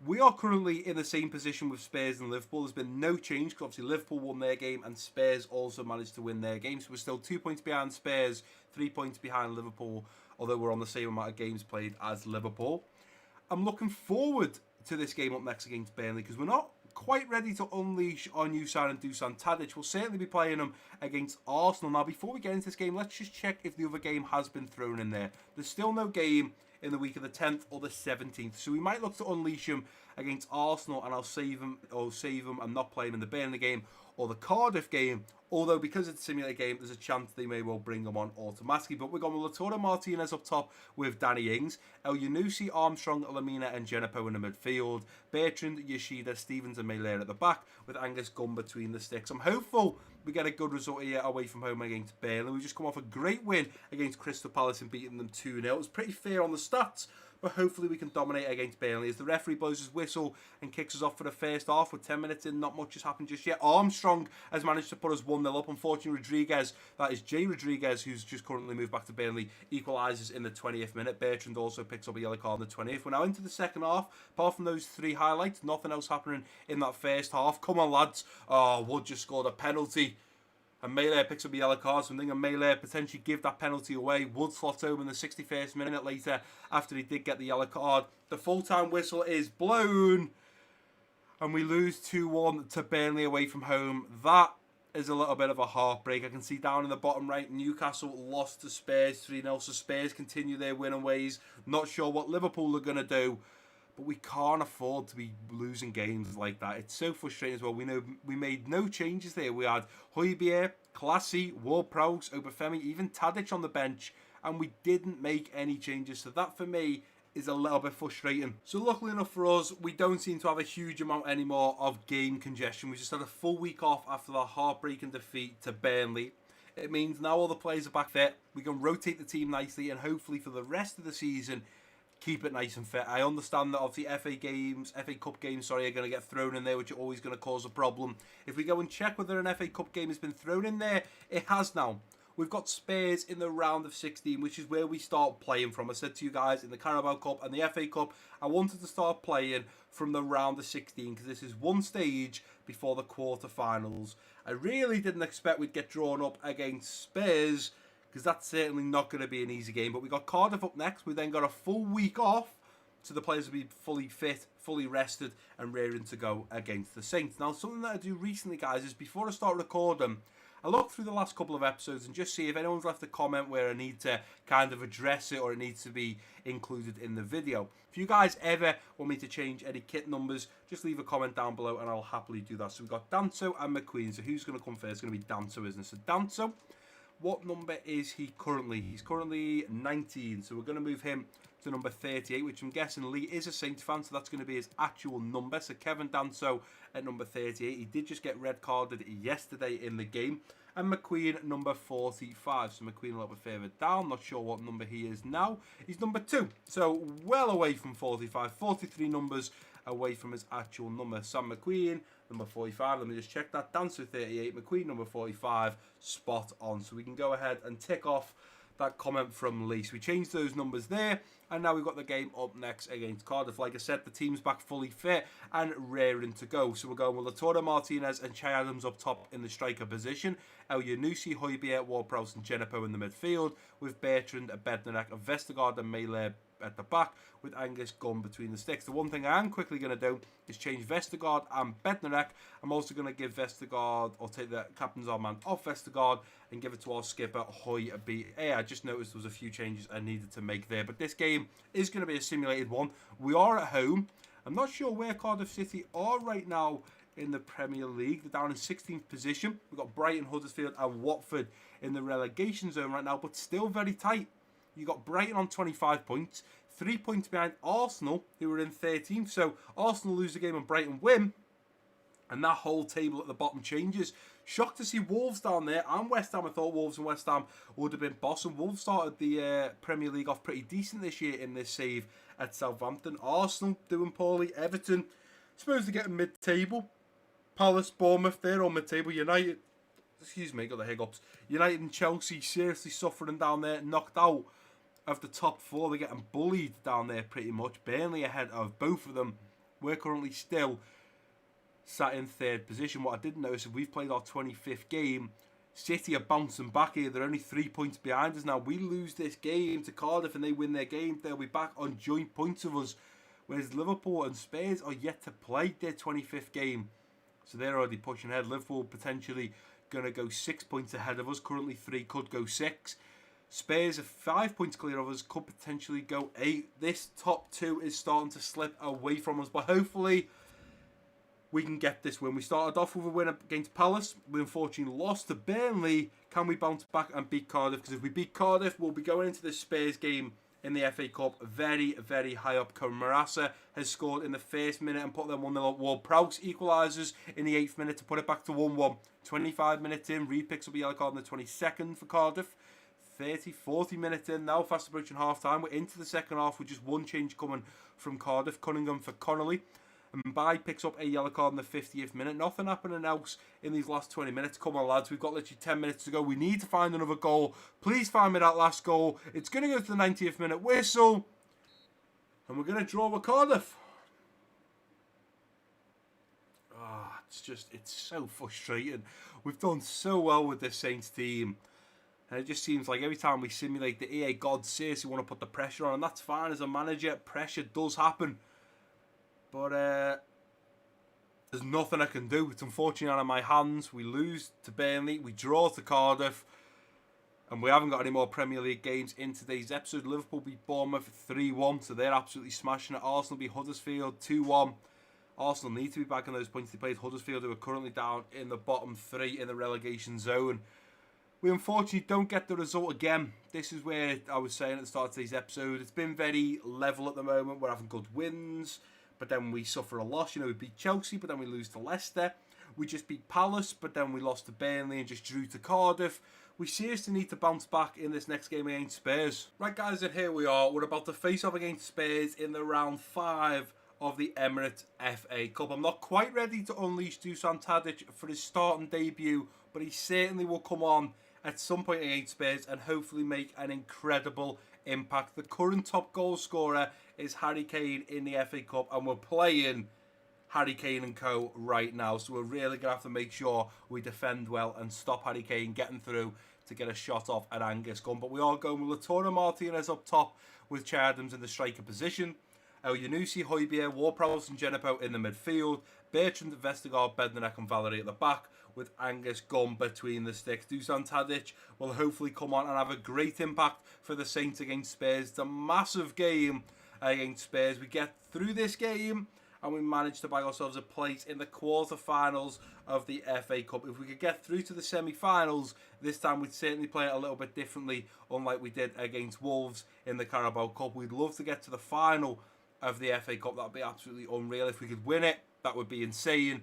We are currently in the same position with Spurs and Liverpool. There's been no change because obviously Liverpool won their game and Spurs also managed to win their game. So we're still 2 points behind Spurs, 3 points behind Liverpool, although we're on the same amount of games played as Liverpool. I'm looking forward to this game up next against Burnley because we're not quite ready to unleash our new signing Dusan Tadic. We'll certainly be playing him against Arsenal. Now, before we get into this game, let's just check if the other game has been thrown in there. There's still no game in the week of the 10th or the 17th. So we might look to unleash him against Arsenal and I'll save him and not play him in the Burnley game or the Cardiff game. Although because it's a simulator game, there's a chance they may well bring him on automatically. But we're going with Lautaro Martinez up top with Danny Ings, El Yunusi, Armstrong, Lamina and Genepo in the midfield, Bertrand, Yoshida, Stevens and Mailer at the back with Angus Gunn between the sticks. I'm hopeful we get a good result here away from home against Burnley. We've just come off a great win against Crystal Palace and beating them 2-0. It was pretty fair on the stats, but hopefully we can dominate against Burnley. As the referee blows his whistle and kicks us off for the first half with 10 minutes in, not much has happened just yet. Armstrong has managed to put us 1-0 up. Unfortunately, Rodriguez, that is Jay Rodriguez, who's just currently moved back to Burnley, equalises in the 20th minute. Bertrand also picks up a yellow card in the 20th. We're now into the second half. Apart from those 3 highlights, nothing else happening in that first half. Come on, lads. Oh, Wood just scored a penalty. And Melee picks up a yellow card, something, and Melee potentially give that penalty away. Wood slots home in the 61st minute later after he did get the yellow card. The full-time whistle is blown. And we lose 2-1 to Burnley away from home. That is a little bit of a heartbreak. I can see down in the bottom right, Newcastle lost to Spurs 3-0, so Spurs continue their winning ways. Not sure what Liverpool are going to do, but we can't afford to be losing games like that. It's so frustrating as well. We know we made no changes there. We had Højbjerg, Classy, Ward-Prowse, Obafemi, even Tadic on the bench, and we didn't make any changes. So that for me is a little bit frustrating. So luckily enough for us, we don't seem to have a huge amount anymore of game congestion. We just had a full week off after the heartbreaking defeat to Burnley. It means now all the players are back fit. We can rotate the team nicely, and hopefully for the rest of the season, keep it nice and fit. I understand that obviously FA Cup games, are going to get thrown in there, which are always going to cause a problem. If we go and check whether an FA Cup game has been thrown in there, it has now. We've got Spurs in the round of 16, which is where we start playing from. I said to you guys in the Carabao Cup and the FA Cup, I wanted to start playing from the round of 16 because this is one stage before the quarterfinals. I really didn't expect we'd get drawn up against Spurs because that's certainly not going to be an easy game. But we got Cardiff up next. We then got a full week off, so the players will be fully fit, fully rested, and raring to go against the Saints. Now, something that I do recently, guys, is before I start recording, I look through the last couple of episodes and just see if anyone's left a comment where I need to kind of address it or it needs to be included in the video. If you guys ever want me to change any kit numbers, just leave a comment down below and I'll happily do that. So we've got Danso and McQueen. So who's going to come first? It's going to be Danso, isn't it? So Danso, what number is he currently? He's currently 19. So we're going to move him to number 38, which I'm guessing Lee is a Saints fan, so that's going to be his actual number. So Kevin Danso at number 38. He did just get red carded yesterday in the game. And McQueen number 45. So McQueen a little bit further down. Not sure what number he is now. He's number 2. So well away from 45. 43 numbers away from his actual number. Sam McQueen, number 45. Let me just check that. Danso 38. McQueen number 45. Spot on. So we can go ahead and tick off that comment from Lee. So we changed those numbers there, and now we've got the game up next against Cardiff. Like I said, the team's back fully fit and raring to go. So we're going with Lautaro Martinez and Che Adams up top in the striker position. El Yunusi, Højbjerg, Ward-Prowse and Jenepo in the midfield, with Bertrand, Bednarek, Vestergaard and Mele at the back, with Angus Gunn between the sticks. The one thing I am quickly going to do is change Vestergaard and Bednarek. I'm also going to give Vestergaard, or take the captain's armband off Vestergaard and give it to our skipper, Højbjerg. I just noticed there was a few changes I needed to make there. But this game is going to be a simulated one. We are at home. I'm not sure where Cardiff City are right now in the Premier League. They're down in 16th position. We've got Brighton, Huddersfield and Watford in the relegation zone right now, but still very tight. You got Brighton on 25 points, 3 points behind Arsenal, who are in 13th. So Arsenal lose the game and Brighton win, and that whole table at the bottom changes. Shocked to see Wolves down there and West Ham. I thought Wolves and West Ham would have been boss, and Wolves started the Premier League off pretty decent this year in this save at Southampton. Arsenal doing poorly. Everton supposed to get mid-table. Palace, Bournemouth, they're on mid-table. United, excuse me, got the hiccups. United and Chelsea seriously suffering down there, knocked out of the top 4. They're getting bullied down there pretty much. Burnley ahead of both of them. We're currently still sat in 3rd position. What I didn't notice is we've played our 25th game. City are bouncing back here. They're only 3 points behind us now. We lose this game to Cardiff and they win their game, they'll be back on joint points of us. Whereas Liverpool and Spurs are yet to play their 25th game. So they're already pushing ahead. Liverpool potentially going to go 6 points ahead of us. Currently 3, could go 6. Spurs are 5 points clear of us, could potentially go 8. This top 2 is starting to slip away from us, but hopefully we can get this win. We started off with a win against Palace. We unfortunately lost to Burnley. Can we bounce back and beat Cardiff? Because if we beat Cardiff, we'll be going into the Spurs game in the FA Cup very, very high up. Camarasa has scored in the 1st minute and put them 1-0 up. Ward-Prowse equalises in the 8th minute to put it back to 1-1. 25 minutes in, Reed picks up a yellow card in the 22nd for Cardiff. 40 minutes in now, fast approaching half time. We're into the second half with just one change coming from Cardiff. Cunningham for Connolly. And Mbai picks up a yellow card in the 50th minute. Nothing happening else in these last 20 minutes. Come on, lads. We've got literally 10 minutes to go. We need to find another goal. Please find me that last goal. It's going to go to the 90th minute whistle. And we're going to draw with Cardiff. It's so frustrating. We've done so well with this Saints team. And it just seems like every time we simulate the EA gods seriously want to put the pressure on. And that's fine as a manager. Pressure does happen. But There's nothing I can do. It's unfortunately out of my hands. We lose to Burnley. We draw to Cardiff. And we haven't got any more Premier League games in today's episode. Liverpool beat Bournemouth 3-1. So they're absolutely smashing it. Arsenal beat Huddersfield 2-1. Arsenal need to be back on those points. They played Huddersfield, who are currently down in the bottom 3 in the relegation zone. We unfortunately don't get the result again. This is where I was saying at the start of today's episode, it's been very level at the moment. We're having good wins, but then we suffer a loss. You know, we beat Chelsea, but then we lose to Leicester. We just beat Palace, but then we lost to Burnley and just drew to Cardiff. We seriously need to bounce back in this next game against Spurs. Right, guys, and here we are. We're about to face off against Spurs in the round 5 of the Emirates FA Cup. I'm not quite ready to unleash Dusan Tadic for his starting debut, but he certainly will come on at some point against Spurs and hopefully make an incredible impact. The current top goal scorer is Harry Kane in the FA Cup, and we're playing Harry Kane and co right now, so we're really going to have to make sure we defend well and stop Harry Kane getting through to get a shot off at Angus Gunn. But we are going with Lautaro Martinez up top with Che Adams in the striker position. El Yunusi, Højbjerg, Ward-Prowse and Genepo in the midfield. Bertrand, Vestergaard, Bednarek and Valery at the back with Angus Gunn between the sticks. Dusan Tadic will hopefully come on and have a great impact for the Saints against Spurs. It's a massive game against Spurs. We get through this game and we manage to bag ourselves a place in the quarter-finals of the FA Cup. If we could get through to the semi-finals, this time we'd certainly play it a little bit differently, unlike we did against Wolves in the Carabao Cup. We'd love to get to the final of the FA Cup. That would be absolutely unreal. If we could win it, that would be insane.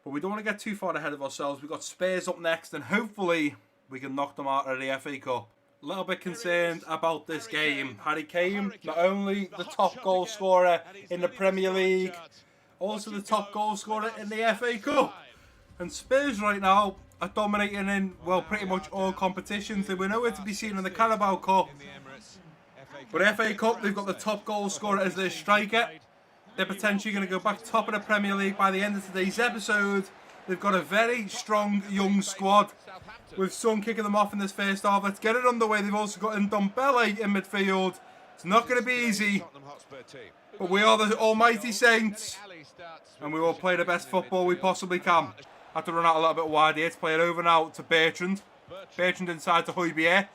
But we don't want to get too far ahead of ourselves. We've got Spurs up next, and hopefully we can knock them out of the FA Cup. A little bit concerned about this game. Harry Kane, not only the top goal scorer in the Premier League, also the top goal scorer in the FA Cup. And Spurs right now are dominating in, well, pretty much all competitions. They were nowhere to be seen in the Carabao Cup. But FA Cup, they've got the top goal scorer as their striker. They're potentially going to go back top of the Premier League by the end of today's episode. They've got a very strong young squad, with Son kicking them off in this first half. Let's get it underway. They've also got Ndombele in midfield. It's not going to be easy, but we are the almighty Saints, and we will play the best football we possibly can. I have to run out a little bit wide here to play it over now to Bertrand. Bertrand inside to Højbjerg.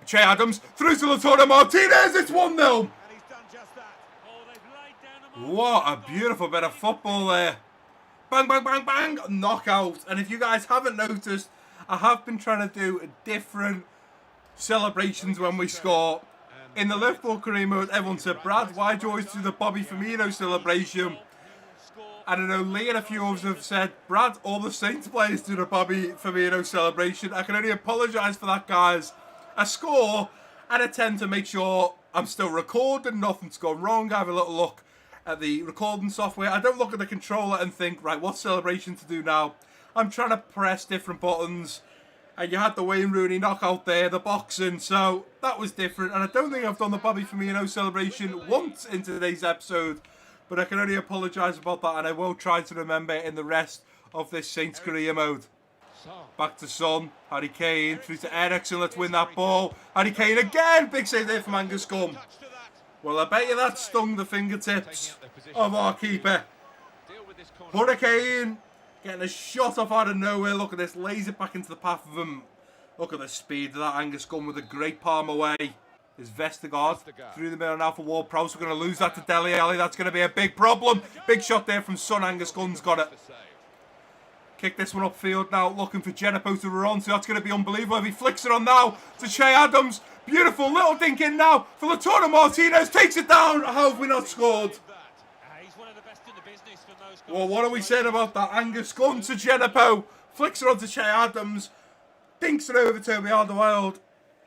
Che Adams through to Lautaro Martinez. It's 1-0. What a beautiful bit of football there. Bang, bang, bang, bang. Knockout. And if you guys haven't noticed, I have been trying to do different celebrations when we score. In the Liverpool career mode, everyone said, Brad, why do you always do the Bobby Firmino celebration? I don't know, Lee and a few others have said, Brad, all the Saints players do the Bobby Firmino celebration. I can only apologise for that, guys. I score and I tend to make sure I'm still recording, nothing's gone wrong. I have a little look at the recording software. I don't look at the controller and think, right, what celebration to do now? I'm trying to press different buttons. And you had the Wayne Rooney knockout there, the boxing, so that was different. And I don't think I've done the Bobby Firmino celebration once in today's episode, but I can only apologise about that, and I will try to remember in the rest of this Saints career mode. Back to Son, Harry Kane, through to Eriksen, let's win that ball. Harry Kane again, big save there from Angus Gunn. Well, I bet you that stung the fingertips of our keeper. Hurricane getting a shot off out of nowhere. Look at this, lays it back into the path of him. Look at the speed of that Angus Gunn with a great palm away. There's Vestergaard through the middle now for Ward-Prowse. We're going to lose that to Dele Alli. That's going to be a big problem. Big shot there from Son. Angus Gunn's got it. Kick this one upfield now, looking for Genepo to run. So that's going to be unbelievable. If he flicks it on now to Che Adams. Beautiful little dink in now for Lautaro Martinez. Takes it down. How have we not scored? Well, what are we saying about that? Angus Gunn to Genepo. Flicks it on to Che Adams. Dinks it over to Toby Alderweireld.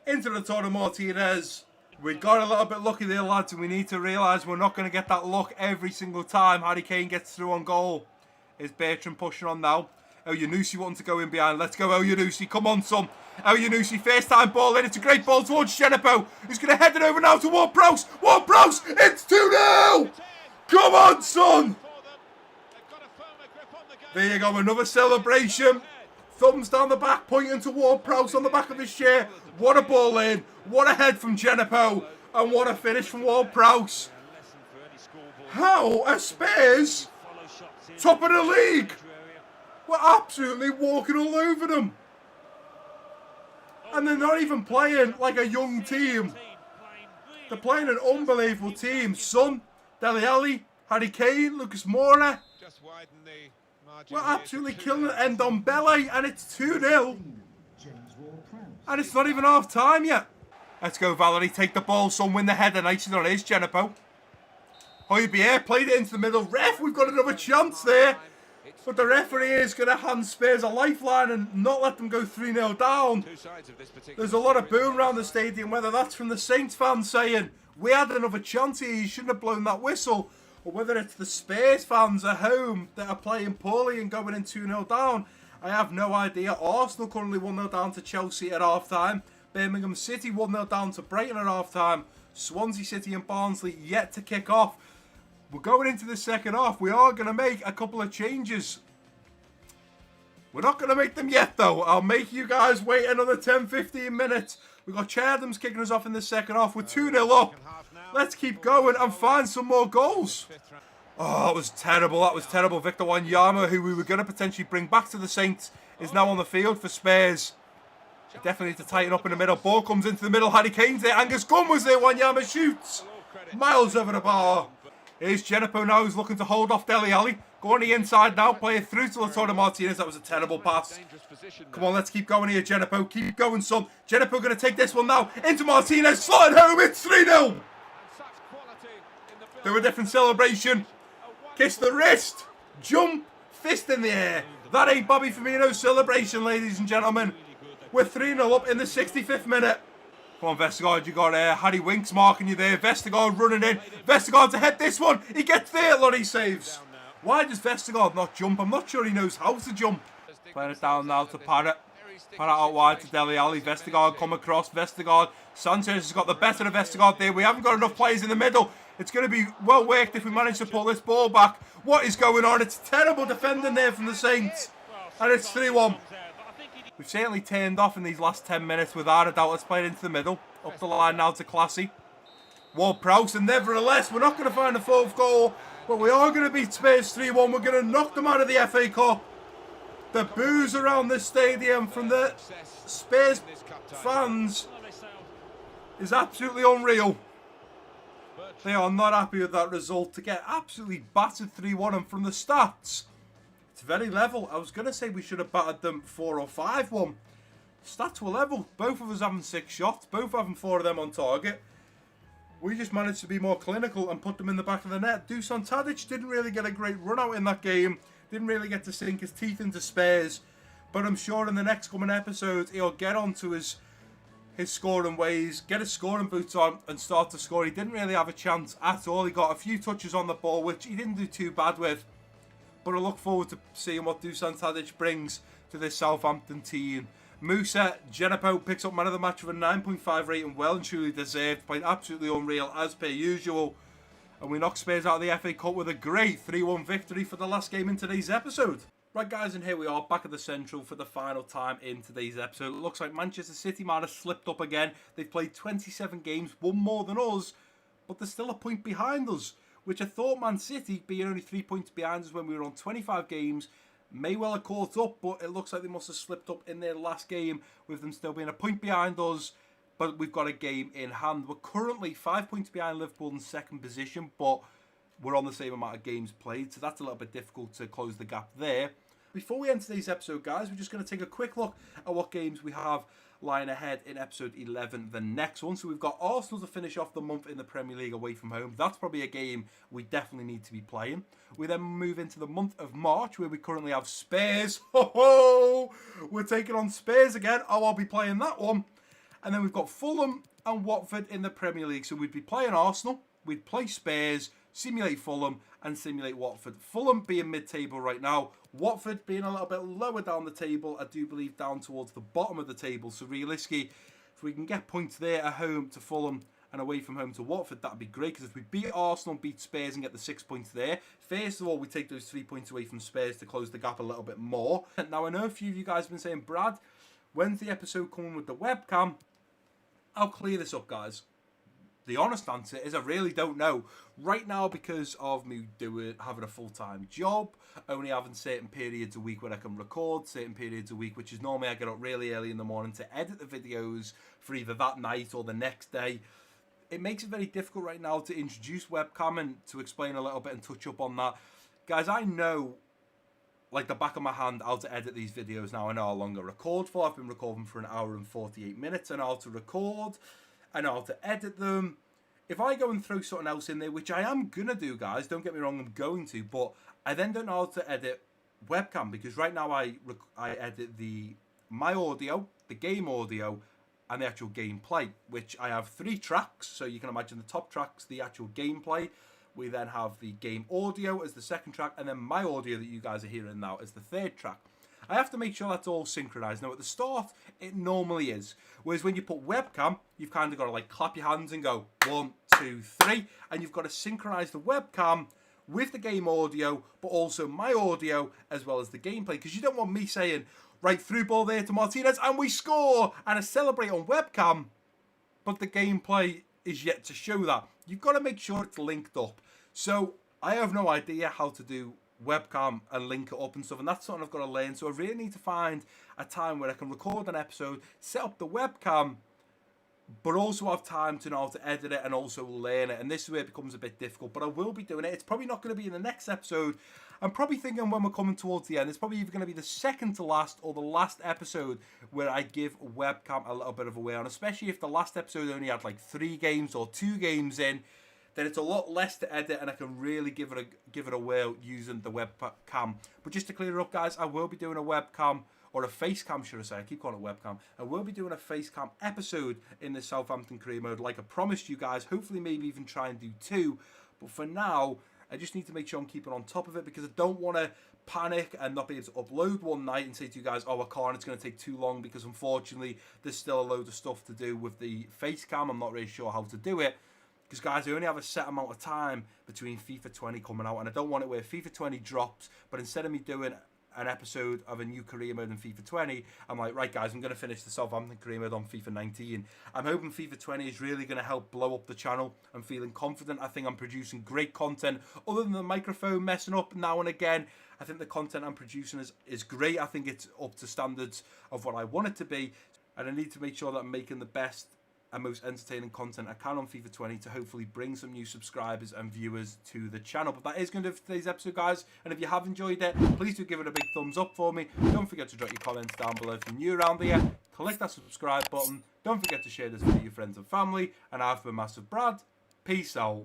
Into Lautaro Martinez. We got a little bit lucky there, lads, and we need to realise we're not going to get that luck every single time Harry Kane gets through on goal. Is Bertrand pushing on now? El Yunusi wanting to go in behind. Let's go, El Yunusi. Come on, son. El Yunusi, first time ball in. It's a great ball towards Genepo. He's going to head it over now to Ward-Prowse. Ward-Prowse, it's 2-0. Come on, son. There you go, another celebration. Thumbs down the back, pointing to Ward-Prowse on the back of his chair. What a ball in. What a head from Genepo. And what a finish from Ward-Prowse. How are Spurs Top of the league. We're absolutely walking all over them. And they're not even playing like a young team. They're playing an unbelievable team. Son, Dele Alli, Harry Kane, Lucas Moura. We're absolutely killing it. Ndombele, and it's 2-0. And it's not even half time yet. Let's go, Valerie. Take the ball, son. Win the header. Nice on his, Genepo. Højbjerg played it into the middle. Ref, we've got another chance there. But the referee is going to hand Spurs a lifeline and not let them go 3-0 down. There's a lot of boom around the stadium, whether that's from the Saints fans saying, we had another chance here, you shouldn't have blown that whistle. Or whether it's the Spurs fans at home that are playing poorly and going in 2-0 down. I have no idea. Arsenal currently 1-0 down to Chelsea at half-time. Birmingham City 1-0 down to Brighton at half-time. Swansea City and Barnsley yet to kick off. We're going into the second half. We are going to make a couple of changes. We're not going to make them yet, though. I'll make you guys wait another 10-15 minutes. We've got Chadham's kicking us off in the second half. We're 2-0 up. Let's keep going and find some more goals. Oh, that was terrible. That was terrible. Victor Wanyama, who we were going to potentially bring back to the Saints, is now on the field for Spurs. We definitely need to tighten up in the middle. Ball comes into the middle. Harry Kane's there. Angus Gunn was there. Wanyama shoots. Miles over the bar. Here's Genepo now, who's looking to hold off Dele Alli. Go on the inside now, play it through to Lautaro Martinez. That was a terrible pass. Come on, let's keep going here, Genepo. Keep going, son. Genepo going to take this one now. Into Martinez, slotted home. It's 3-0. Do a different celebration. Kiss the wrist. Jump. Fist in the air. That ain't Bobby Firmino's celebration, ladies and gentlemen. We're 3-0 up in the 65th minute. Come on, Vestergaard, you got Harry Winks marking you there. Vestergaard running in. Vestergaard to head this one. He gets there, Lottie saves. Why does Vestergaard not jump? I'm not sure he knows how to jump. Playing it down now to Parrott. Parrott out wide to Dele Alli. Vestergaard come across. Vestergaard. Sanchez has got the better of Vestergaard there. We haven't got enough players in the middle. It's going to be well worked if we manage to pull this ball back. What is going on? It's terrible defending there from the Saints. And it's 3-1. We've certainly turned off in these last 10 minutes without a doubt. Let's play it into the middle. Up the line now to Classy. Ward-Prowse, and nevertheless, we're not going to find the fourth goal. But we are going to beat Spurs 3-1. We're going to knock them out of the FA Cup. The boos around this stadium from the Spurs fans is absolutely unreal. They are not happy with that result. To get absolutely battered 3-1, and from the stats, it's very level. I was going to say we should have battered them 4 or 5-1. Stats were level. Both of us having 6 shots. Both having 4 of them on target. We just managed to be more clinical and put them in the back of the net. Dusan Tadic didn't really get a great run out in that game. Didn't really get to sink his teeth into Spurs. But I'm sure in the next coming episodes, he'll get onto his scoring ways, get his scoring boots on and start to score. He didn't really have a chance at all. He got a few touches on the ball, which he didn't do too bad with. But I look forward to seeing what Dusan Tadic brings to this Southampton team. Musa Genepo picks up man of the match with a 9.5 rating, well and truly deserved. Played absolutely unreal as per usual. And we knock Spurs out of the FA Cup with a great 3-1 victory for the last game in today's episode. Right guys, and here we are back at the Central for the final time in today's episode. It looks like Manchester City might have slipped up again. They've played 27 games, one more than us, but they're still a point behind us. Which I thought Man City, being only 3 points behind us when we were on 25 games, may well have caught up, but it looks like they must have slipped up in their last game with them still being a point behind us, but we've got a game in hand. We're currently 5 points behind Liverpool in second position, but we're on the same amount of games played, so that's a little bit difficult to close the gap there. Before we end today's episode, guys, we're just going to take a quick look at what games we have lying ahead in episode 11, the next one. So we've got Arsenal to finish off the month in the Premier League away from home. That's probably a game we definitely need to be playing. We then move into the month of March, where we currently have Spurs. Ho ho! We're taking on Spurs again. Oh, I'll be playing that one. And then we've got Fulham and Watford in the Premier League. So we'd be playing Arsenal, we'd play Spurs, simulate Fulham, and simulate Watford. Fulham being mid-table right now. Watford being a little bit lower down the table. I do believe down towards the bottom of the table. So realistically, if we can get points there at home to Fulham and away from home to Watford, that'd be great. Because if we beat Arsenal, beat Spurs and get the 6 points there, first of all, we take those 3 points away from Spurs to close the gap a little bit more. Now, I know a few of you guys have been saying, Brad, when's the episode coming with the webcam? I'll clear this up, guys. the honest answer is I really don't know. Right now, because of me having a full-time job, only having certain periods a week where I can record, certain periods a week, which is normally I get up really early in the morning to edit the videos for either that night or the next day. It makes it very difficult right now to introduce webcam and to explain a little bit and touch up on that. Guys, I know, like the back of my hand, how to edit these videos now. I know how long I record for. I've been recording for 1 hour and 48 minutes. I know how to record. I know how to edit them. If I go and throw something else in there, which I am going to do, guys, don't get me wrong, I'm going to, but I then don't know how to edit webcam, because right now I edit my audio, the game audio, and the actual gameplay, which I have 3 tracks. So you can imagine the top track's the actual gameplay. We then have the game audio as the second track, and then my audio that you guys are hearing now as the third track. I have to make sure that's all synchronized. Now, at the start, it normally is. Whereas when you put webcam, you've kind of got to like clap your hands and go 1, 2, 3, and you've got to synchronize the webcam with the game audio, but also my audio as well as the gameplay, because you don't want me saying, right, through ball there to Martinez, and we score, and I celebrate on webcam, but the gameplay is yet to show that. You've got to make sure it's linked up. So I have no idea how to do webcam and link it up and stuff, and that's something I've got to learn. So I really need to find a time where I can record an episode, set up the webcam, but also have time to know how to edit it and also learn it. And this is where it becomes a bit difficult, but I will be doing it. It's probably not going to be in the next episode. I'm probably thinking when we're coming towards the end, it's probably either going to be the second to last or the last episode where I give webcam a little bit of a wear on, especially if the last episode only had like 3 games or 2 games in. Then it's a lot less to edit, and I can really give it a whirl using the webcam. But just to clear it up, guys, I will be doing a webcam, or a face cam, should I say. I keep calling it webcam. I will be doing a face cam episode in the Southampton career mode, like I promised you guys. Hopefully, maybe even try and do 2. But for now, I just need to make sure I'm keeping on top of it, because I don't want to panic and not be able to upload one night and say to you guys, oh, I can't, it's going to take too long, because unfortunately, there's still a load of stuff to do with the face cam. I'm not really sure how to do it. Because, guys, I only have a set amount of time between FIFA 20 coming out, and I don't want it where FIFA 20 drops, but instead of me doing an episode of a new career mode in FIFA 20, I'm like, right, guys, I'm going to finish the Southampton career mode on FIFA 19. I'm hoping FIFA 20 is really going to help blow up the channel. I'm feeling confident. I think I'm producing great content. Other than the microphone messing up now and again, I think the content I'm producing is great. I think it's up to standards of what I want it to be, and I need to make sure that I'm making the best and most entertaining content I can on FIFA 20 to hopefully bring some new subscribers and viewers to the channel. But that is going to do it for today's episode, guys. And if you have enjoyed it, please do give it a big thumbs up for me. Don't forget to drop your comments down below if you're new around here. Click that subscribe button. Don't forget to share this video with your friends and family. And I've been MassiveBrad. Peace out.